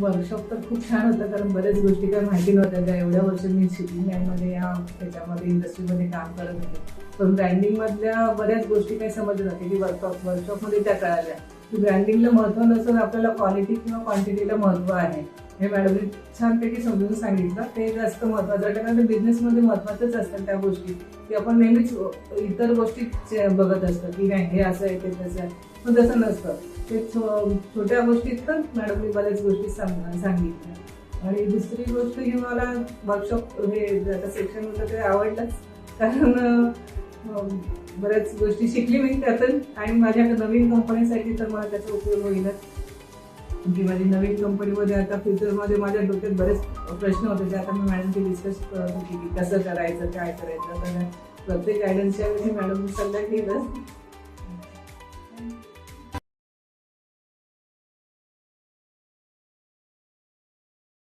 Workshop तर खूप छान होतं, कारण बऱ्याच गोष्टी काय माहिती नव्हत्या. त्या एवढ्या वर्ष मी शिपिंग लाईनमध्ये या त्याच्यामध्ये इंडस्ट्रीमध्ये काम करत होते, पण ब्रँडिंगमधल्या बऱ्याच गोष्टी काही समजत नव्हत्या की वर्कशॉपमध्ये त्या कळाल्या की ब्रँडिंगला महत्त्व नसून आपल्याला क्वालिटी किंवा क्वांटिटीला महत्त्व आहे. हे मॅडमने छानपैकी समजून सांगितलं. ते जास्त महत्त्वाचं आहे, कारण बिझनेसमध्ये महत्त्वाचंच असतात त्या गोष्टी की आपण नेहमीच इतर गोष्टी बघत असतो की नाही हे असं आहे ते तसं आहे, पण तसं नसतं. ते छोट्या गोष्टीत पण मॅडमने बऱ्याच गोष्टी सांगितल्या. आणि दुसरी गोष्ट ही मला वर्कशॉप हे आता सेक्शन होतं ते आवडलंच, कारण बऱ्याच गोष्टी शिकली मी त्यातून. आणि माझ्या नवीन कंपनीसाठी तर मला त्याचा उपयोग होईलच, की माझी नवीन कंपनीमध्ये आता फ्युचरमध्ये माझ्या डोक्यात बरेच प्रश्न होते, जे आता मी मॅडमशी डिस्कस करत होती की कसं करायचं काय करायचं. तर प्रत्येक गायडन्सच्या वेळी मॅडमने सल्ला केलं